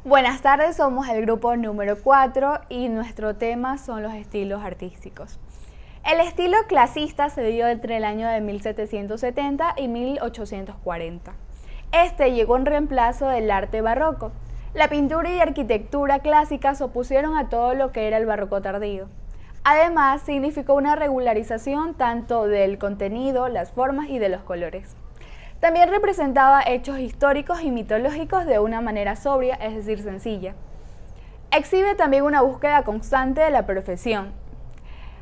Buenas tardes, somos el grupo número 4 y nuestro tema son los estilos artísticos. El estilo clasista se dio entre el año de 1770 y 1840. Este llegó en reemplazo del arte barroco. La pintura y arquitectura clásica se opusieron a todo lo que era el barroco tardío. Además, significó una regularización tanto del contenido, las formas y de los colores. También representaba hechos históricos y mitológicos de una manera sobria, es decir, sencilla. Exhibe también una búsqueda constante de la perfección.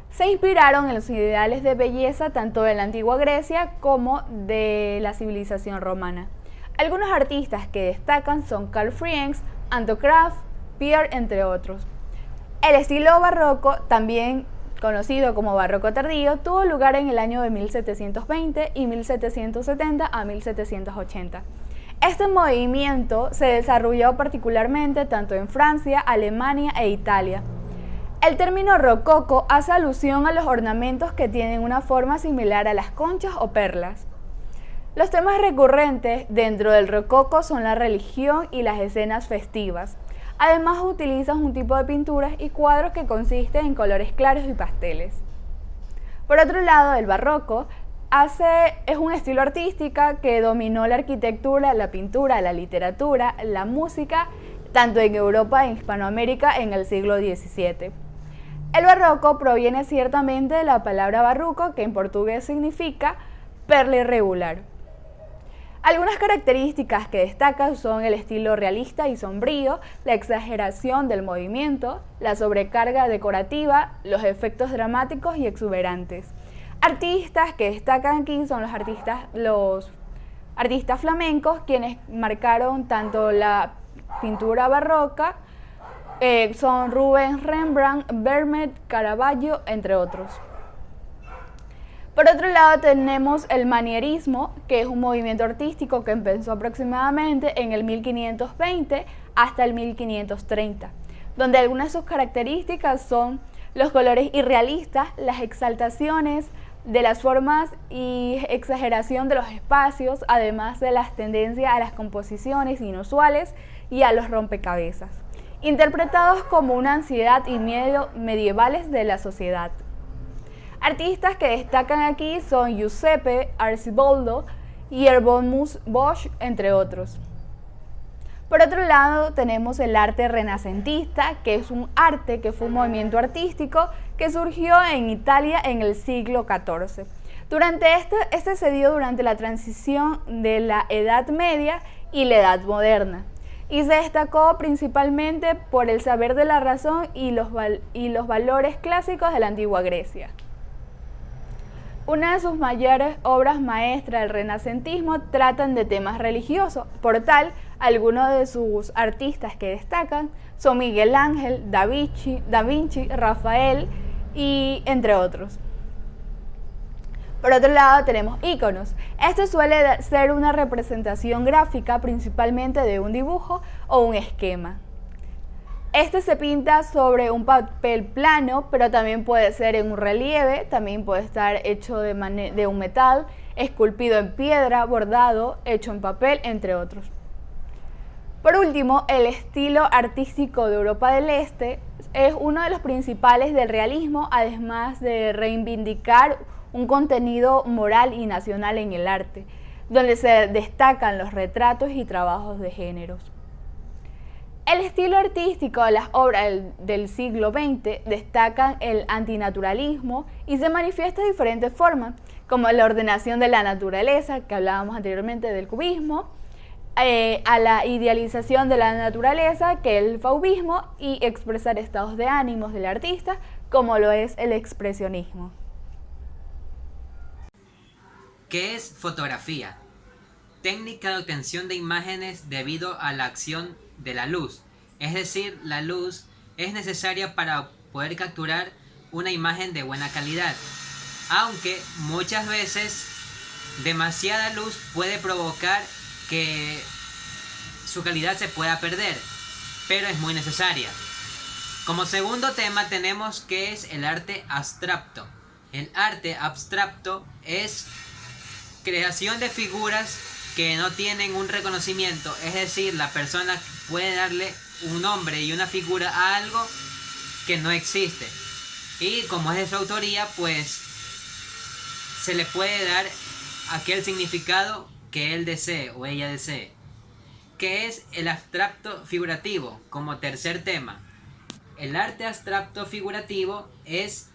Se inspiraron en los ideales de belleza tanto de la antigua Grecia como de la civilización romana. Algunos artistas que destacan son Carl Friends, Anton Kraft, Pierre, entre otros. El estilo barroco, también conocido como barroco tardío, tuvo lugar en el año de 1720 y 1770 a 1780. Este movimiento se desarrolló particularmente tanto en Francia, Alemania e Italia. El término rococó hace alusión a los ornamentos que tienen una forma similar a las conchas o perlas. Los temas recurrentes dentro del rococó son la religión y las escenas festivas. Además utilizan un tipo de pinturas y cuadros que consisten en colores claros y pasteles. Por otro lado, el barroco es un estilo artístico que dominó la arquitectura, la pintura, la literatura, la música, tanto en Europa e Hispanoamérica en el siglo XVII. El barroco proviene ciertamente de la palabra barroco, que en portugués significa perla irregular. Algunas características que destacan son el estilo realista y sombrío, la exageración del movimiento, la sobrecarga decorativa, los efectos dramáticos y exuberantes. Artistas que destacan aquí son los artistas flamencos, quienes marcaron tanto la pintura barroca, son Rubens, Rembrandt, Vermeer, Caravaggio, entre otros. Por otro lado tenemos el manierismo, que es un movimiento artístico que empezó aproximadamente en el 1520 hasta el 1530, donde algunas de sus características son los colores irrealistas, las exaltaciones de las formas y exageración de los espacios, además de las tendencias a las composiciones inusuales y a los rompecabezas, interpretados como una ansiedad y miedo medievales de la sociedad. Artistas que destacan aquí son Giuseppe Arciboldo y Erasmus Bosch, entre otros. Por otro lado, tenemos el arte renacentista, que es un arte que fue un movimiento artístico que surgió en Italia en el siglo XIV. Este se dio durante la transición de la Edad Media y la Edad Moderna, y se destacó principalmente por el saber de la razón y los valores clásicos de la antigua Grecia. Una de sus mayores obras maestras del renacentismo tratan de temas religiosos. Por tal, algunos de sus artistas que destacan son Miguel Ángel, Da Vinci, Rafael y entre otros. Por otro lado tenemos íconos. Este suele ser una representación gráfica principalmente de un dibujo o un esquema. Este se pinta sobre un papel plano, pero también puede ser en un relieve, también puede estar hecho de un metal, esculpido en piedra, bordado, hecho en papel, entre otros. Por último, el estilo artístico de Europa del Este es uno de los principales del realismo, además de reivindicar un contenido moral y nacional en el arte, donde se destacan los retratos y trabajos de géneros. El estilo artístico de las obras del siglo XX destacan el antinaturalismo y se manifiesta de diferentes formas, como la ordenación de la naturaleza, que hablábamos anteriormente del cubismo, a la idealización de la naturaleza, que es el fauvismo, y expresar estados de ánimos del artista, como lo es el expresionismo. ¿Qué es fotografía? Técnica de obtención de imágenes debido a la acción de la luz, es decir, la luz es necesaria para poder capturar una imagen de buena calidad, aunque muchas veces demasiada luz puede provocar que su calidad se pueda perder, pero es muy necesaria. Como segundo tema tenemos que es el arte abstracto. El arte abstracto es creación de figuras que no tienen un reconocimiento, es decir, la persona puede darle un nombre y una figura a algo que no existe. Y como es de su autoría, pues se le puede dar aquel significado que él desee o ella desee. ¿Qué es el abstracto figurativo? Como tercer tema. El arte abstracto figurativo es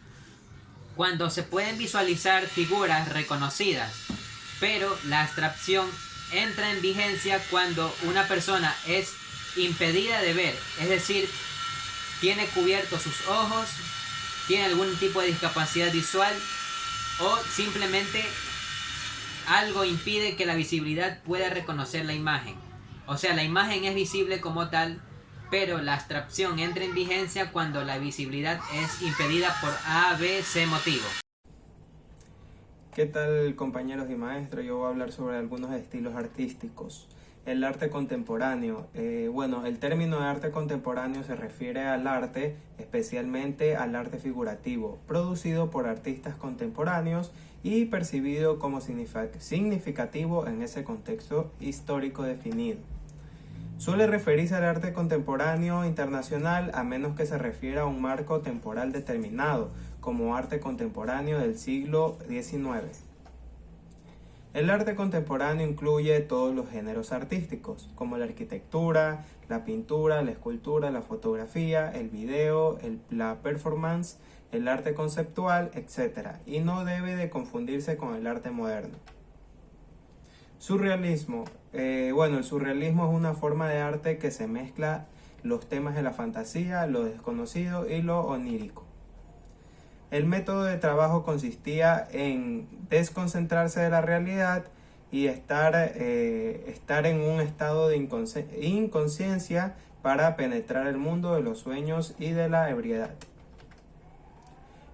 cuando se pueden visualizar figuras reconocidas, pero la abstracción entra en vigencia cuando una persona es impedida de ver, es decir, tiene cubiertos sus ojos, tiene algún tipo de discapacidad visual o simplemente algo impide que la visibilidad pueda reconocer la imagen. O sea, la imagen es visible como tal, pero la abstracción entra en vigencia cuando la visibilidad es impedida por A, B, C motivo. ¿Qué tal, compañeros y maestros? Yo voy a hablar sobre algunos estilos artísticos. El arte contemporáneo. Bueno, el término de arte contemporáneo se refiere al arte, especialmente al arte figurativo, producido por artistas contemporáneos y percibido como significativo en ese contexto histórico definido. Suele referirse al arte contemporáneo internacional a menos que se refiera a un marco temporal determinado, como arte contemporáneo del siglo XIX. El arte contemporáneo incluye todos los géneros artísticos, como la arquitectura, la pintura, la escultura, la fotografía, el video, la performance, el arte conceptual, etc. Y no debe de confundirse con el arte moderno. Surrealismo. El surrealismo es una forma de arte que se mezcla los temas de la fantasía, lo desconocido y lo onírico. El método de trabajo consistía en desconcentrarse de la realidad y estar en un estado de inconsciencia para penetrar el mundo de los sueños y de la ebriedad.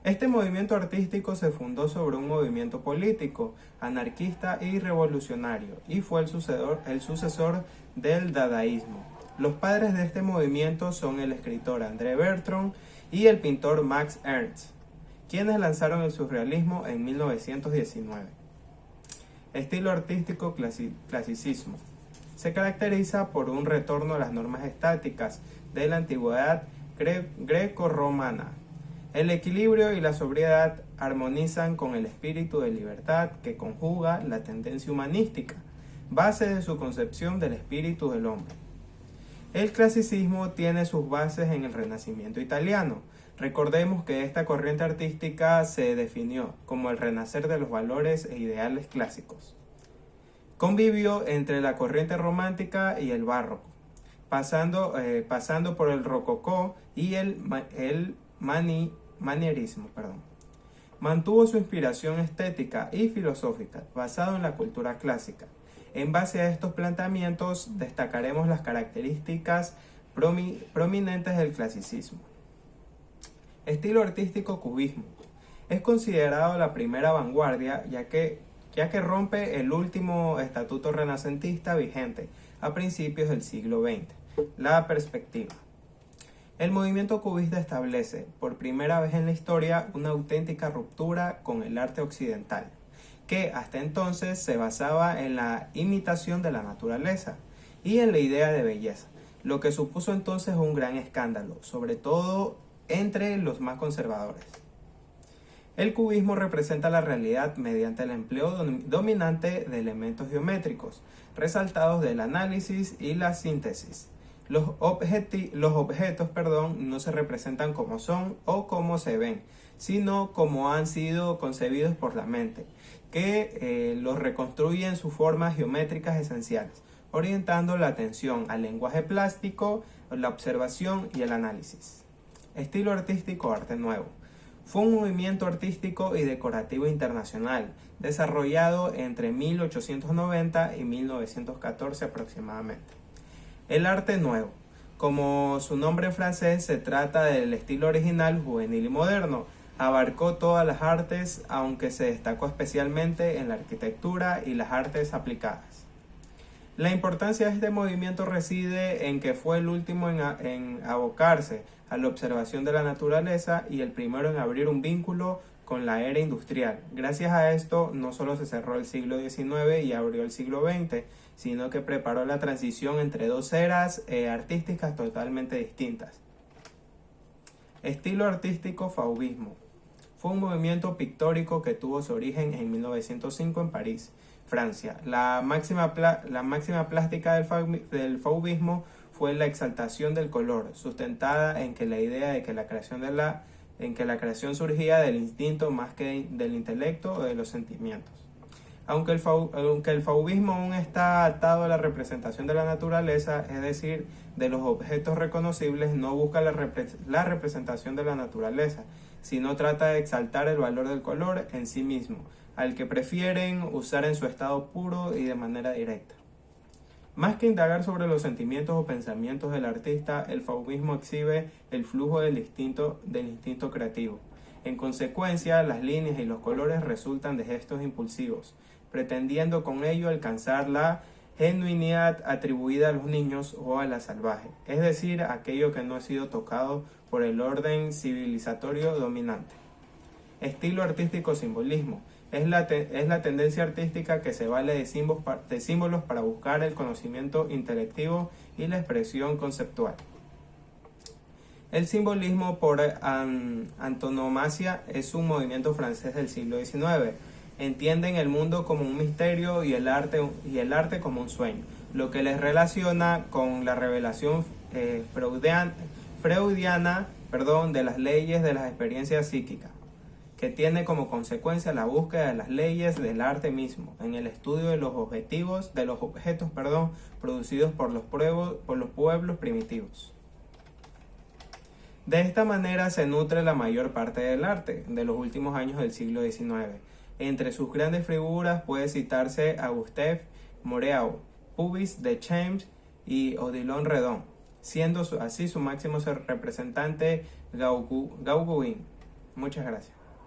Este movimiento artístico se fundó sobre un movimiento político, anarquista y revolucionario, y fue el sucesor del dadaísmo. Los padres de este movimiento son el escritor André Breton y el pintor Max Ernst, quienes lanzaron el surrealismo en 1919. Estilo artístico clasicismo. Se caracteriza por un retorno a las normas estáticas de la antigüedad greco-romana. El equilibrio y la sobriedad armonizan con el espíritu de libertad que conjuga la tendencia humanística, base de su concepción del espíritu del hombre. El clasicismo tiene sus bases en el Renacimiento italiano. Recordemos que esta corriente artística se definió como el renacer de los valores e ideales clásicos. Convivió entre la corriente romántica y el barroco, pasando por el rococó y el manierismo. Mantuvo su inspiración estética y filosófica basado en la cultura clásica. En base a estos planteamientos destacaremos las características prominentes del clasicismo. Estilo artístico cubismo. Es considerado la primera vanguardia ya que rompe el último estatuto renacentista vigente a principios del siglo XX, la perspectiva. El movimiento cubista establece, por primera vez en la historia, una auténtica ruptura con el arte occidental, que hasta entonces se basaba en la imitación de la naturaleza y en la idea de belleza, lo que supuso entonces un gran escándalo, sobre todo entre los más conservadores. El cubismo representa la realidad mediante el empleo dominante de elementos geométricos, resaltados del análisis y la síntesis. Los objetos no se representan como son o como se ven, sino como han sido concebidos por la mente, que los reconstruye en sus formas geométricas esenciales, orientando la atención al lenguaje plástico, la observación y el análisis. Estilo artístico Arte Nuevo. Fue un movimiento artístico y decorativo internacional, desarrollado entre 1890 y 1914 aproximadamente. El arte nuevo. Como su nombre en francés, se trata del estilo original, juvenil y moderno. Abarcó todas las artes, aunque se destacó especialmente en la arquitectura y las artes aplicadas. La importancia de este movimiento reside en que fue el último en abocarse a la observación de la naturaleza y el primero en abrir un vínculo con la era industrial. Gracias a esto, no solo se cerró el siglo XIX y abrió el siglo XX, sino que preparó la transición entre dos eras artísticas totalmente distintas. Estilo artístico fauvismo. Fue un movimiento pictórico que tuvo su origen en 1905 en París, Francia. La máxima plástica del fauvismo fue la exaltación del color, sustentada en que la idea de que la creación surgía del instinto más que del intelecto o de los sentimientos. Aunque el fauvismo aún está atado a la representación de la naturaleza, es decir, de los objetos reconocibles, no busca la representación de la naturaleza, sino trata de exaltar el valor del color en sí mismo, al que prefieren usar en su estado puro y de manera directa. Más que indagar sobre los sentimientos o pensamientos del artista, el fauvismo exhibe el flujo del instinto creativo. En consecuencia, las líneas y los colores resultan de gestos impulsivos, pretendiendo con ello alcanzar la genuinidad atribuida a los niños o a la salvaje, es decir, aquello que no ha sido tocado por el orden civilizatorio dominante. Estilo artístico simbolismo. Es la tendencia artística que se vale de símbolos para buscar el conocimiento intelectivo y la expresión conceptual. El simbolismo por antonomasia es un movimiento francés del siglo XIX. Entienden el mundo como un misterio y el arte como un sueño, lo que les relaciona con la revelación freudiana de las leyes de las experiencias psíquicas, que tiene como consecuencia la búsqueda de las leyes del arte mismo, en el estudio de los objetos producidos por los pueblos primitivos. De esta manera se nutre la mayor parte del arte de los últimos años del siglo XIX. Entre sus grandes figuras puede citarse a Gustave Moreau, Puvis de Champs y Odilon Redon, siendo así su máximo representante Gauguin. Muchas gracias.